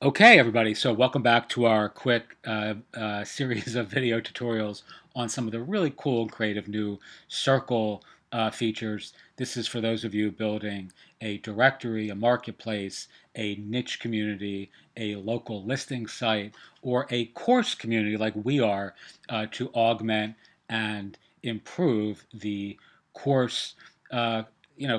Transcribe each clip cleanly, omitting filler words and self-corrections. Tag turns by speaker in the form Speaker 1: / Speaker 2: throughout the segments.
Speaker 1: Okay, everybody, so welcome back to our quick series of video tutorials on some of the really cool and creative new Circle features. This is for those of you building a directory, a marketplace, a niche community, a local listing site, or a course community like we are to augment and improve the course uh,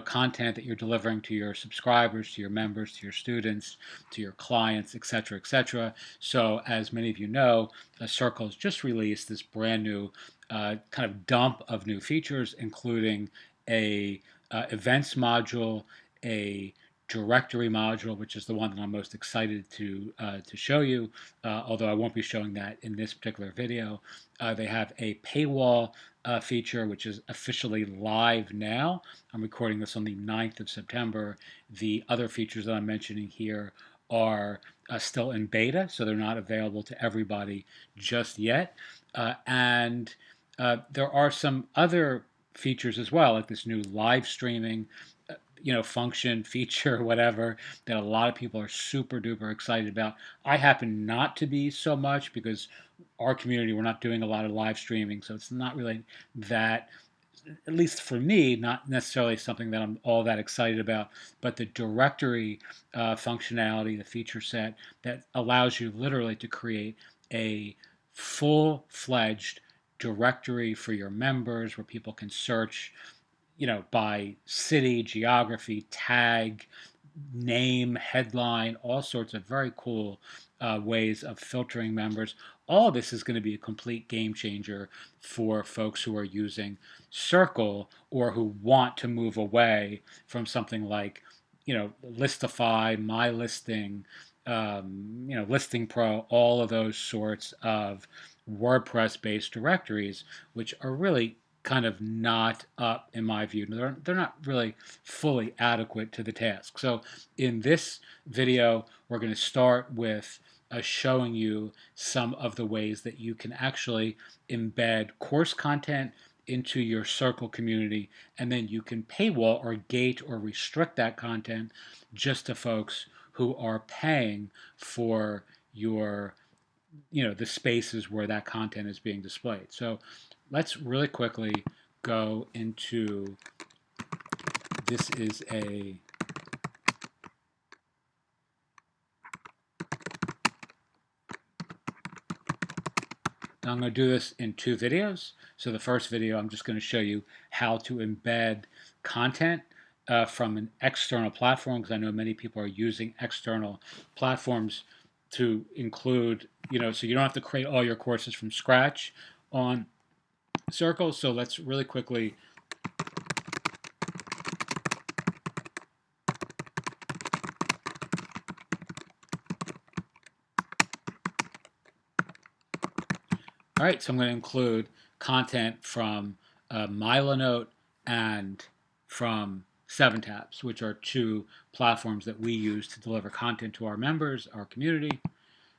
Speaker 1: content that you're delivering to your subscribers, to your members, to your students, to your clients, etc., etc. So, as many of you know, Circle has just released this brand new kind of dump of new features, including a events module, a directory module, which is the one that I'm most excited to show you. Although I won't be showing that in this particular video. They have a paywall feature, which is officially live now. I'm recording this on the 9th of September. The other features that I'm mentioning here are still in beta, so they're not available to everybody just yet. And there are some other features as well, like this new live streaming function, feature, whatever, that a lot of people are super duper excited about. I happen not to be so much because our community, we're not doing a lot of live streaming, so it's not really that, at least for me, not necessarily something that I'm all that excited about. But the directory functionality, the feature set that allows you literally to create a full-fledged directory for your members where people can search, by city, geography, tag, name, headline, all sorts of very cool ways of filtering members. All this is going to be a complete game changer for folks who are using Circle or who want to move away from something like, Listify, My Listing, Listing Pro, all of those sorts of WordPress-based directories, which are really kind of not up in my view. They're not really fully adequate to the task. So in this video, we're going to start with showing you some of the ways that you can actually embed course content into your Circle community, and then you can paywall or gate or restrict that content just to folks who are paying for your, the spaces where that content is being displayed. So let's really quickly go into, this is a, now I'm going to do this in two videos. So the first video, I'm just going to show you how to embed content from an external platform, because I know many people are using external platforms to include, so you don't have to create all your courses from scratch on Circle. So let's really quickly. All right, so I'm going to include content from Milanote and from 7tabs, which are two platforms that we use to deliver content to our members, our community.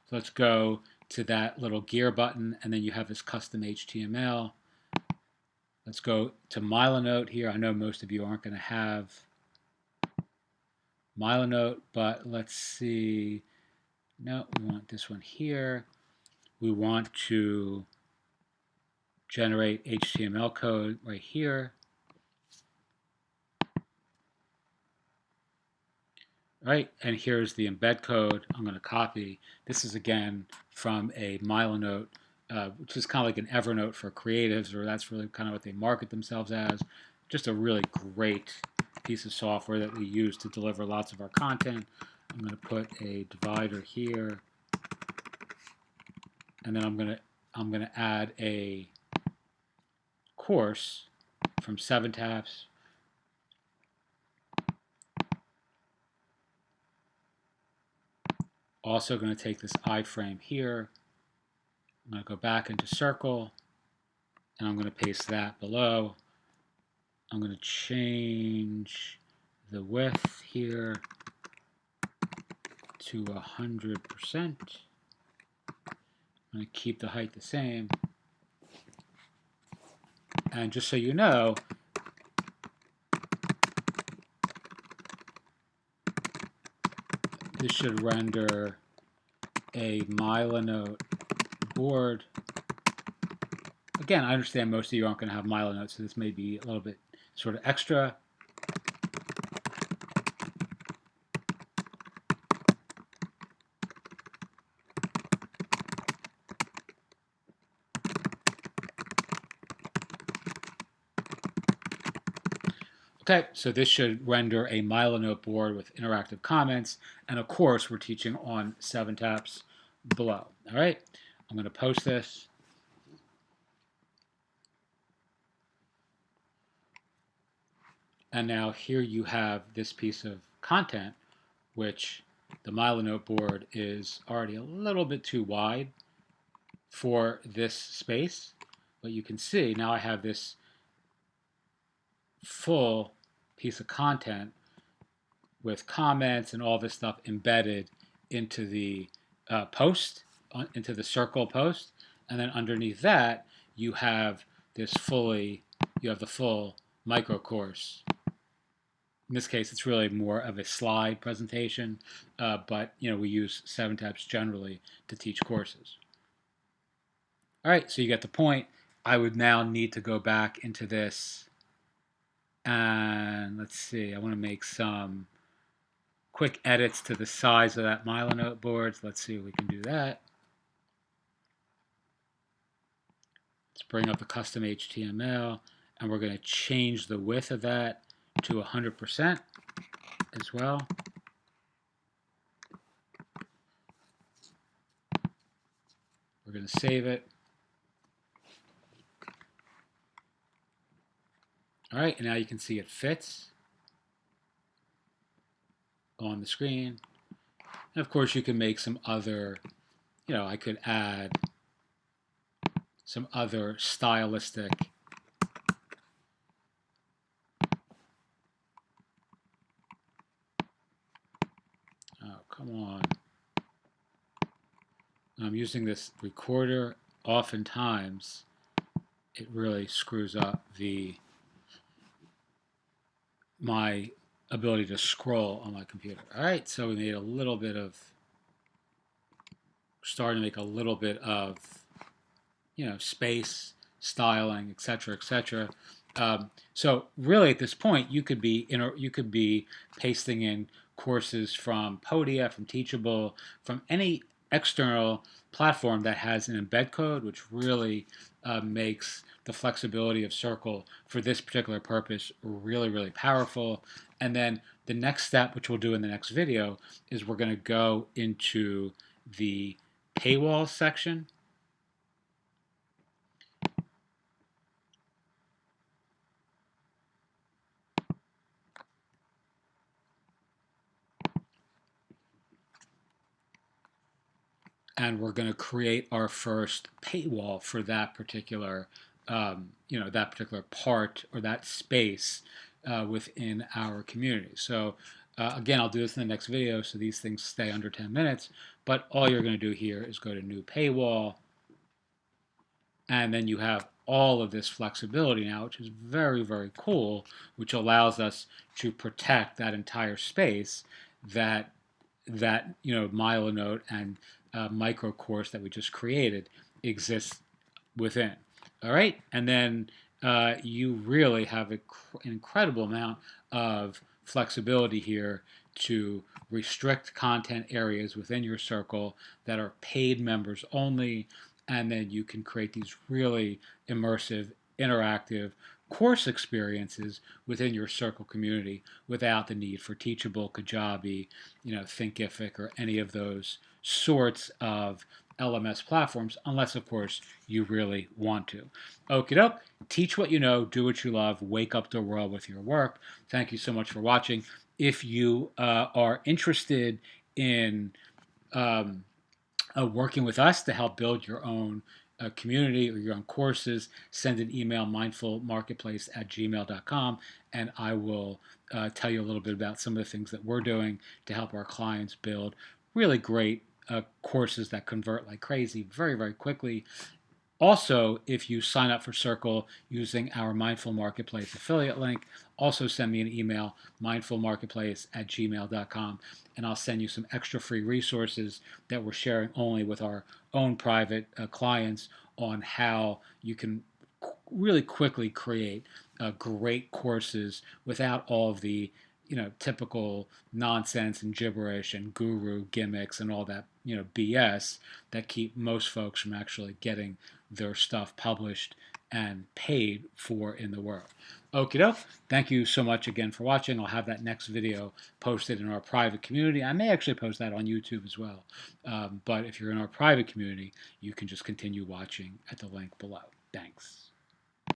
Speaker 1: So let's go to that little gear button, and then you have this custom HTML. Let's go to Milanote here. I know most of you aren't going to have Milanote, but let's see. No, we want this one here. We want to generate HTML code right here. Right, and here's the embed code I'm going to copy. This is again from a Milanote, which is kind of like an Evernote for creatives, or that's really kind of what they market themselves as. Just a really great piece of software that we use to deliver lots of our content. I'm going to put a divider here, and then I'm going to add a course from 7tabs. Also going to take this iframe here. I'm going to go back into Circle, and I'm going to paste that below. I'm going to change the width here to 100%. I'm going to keep the height the same. And just so you know, this should render a Milanote board. Again, I understand most of you aren't going to have Milanote, so this may be a little bit sort of extra. Okay, so this should render a Milanote board with interactive comments, and of course, we're teaching on 7-taps below. All right, I'm going to post this. And now here you have this piece of content, which the Milanote board is already a little bit too wide for this space. But you can see now I have this full piece of content with comments and all this stuff embedded into the post, into the circle post. And then underneath that, you have this you have the full micro course. In this case, it's really more of a slide presentation, but we use 7-taps generally to teach courses. All right, so you get the point. I would now need to go back into this, and let's see. I want to make some quick edits to the size of that Milanote board. So let's see if we can do that. Let's bring up the custom HTML, and we're going to change the width of that to 100% as well. We're going to save it. All right, and now you can see it fits on the screen. And of course, you can make some other, I could add some other stylistic oh, come on. I'm using this recorder. Oftentimes, it really screws up my ability to scroll on my computer. All right, so we made a little bit of, starting to make a little bit of, space, styling, etc., etc. So really, at this point, you could be pasting in courses from Podia, from Teachable, from any external platform that has an embed code, which really makes the flexibility of Circle for this particular purpose really, really powerful. And then the next step, which we'll do in the next video, is we're going to go into the paywall section. And we're going to create our first paywall for that particular, that particular part or that space within our community. So again, I'll do this in the next video, so these things stay under 10 minutes. But all you're going to do here is go to New Paywall, and then you have all of this flexibility now, which is very, very cool, which allows us to protect that entire space that Milanote and micro course that we just created exists within. All right, and then you really have an incredible amount of flexibility here to restrict content areas within your circle that are paid members only, and then you can create these really immersive, interactive course experiences within your circle community without the need for Teachable, Kajabi, Thinkific, or any of those sorts of LMS platforms, unless, of course, you really want to. Okie doke. Teach what you know, do what you love, wake up the world with your work. Thank you so much for watching. If you are interested in working with us to help build your own community or your own courses, send an email, mindfulmarketplace@gmail.com, and I will tell you a little bit about some of the things that we're doing to help our clients build really great courses that convert like crazy very, very quickly Also, if you sign up for Circle using our Mindful Marketplace affiliate link, also send me an email, mindfulmarketplace@gmail.com, and I'll send you some extra free resources that we're sharing only with our own private clients on how you can really quickly create great courses without all of the typical nonsense and gibberish and guru gimmicks and all that BS that keep most folks from actually getting their stuff published and paid for in the world. Okie doke. Thank you so much again for watching. I'll have that next video posted in our private community. I may actually post that on YouTube as well. But if you're in our private community, you can just continue watching at the link below. Thanks.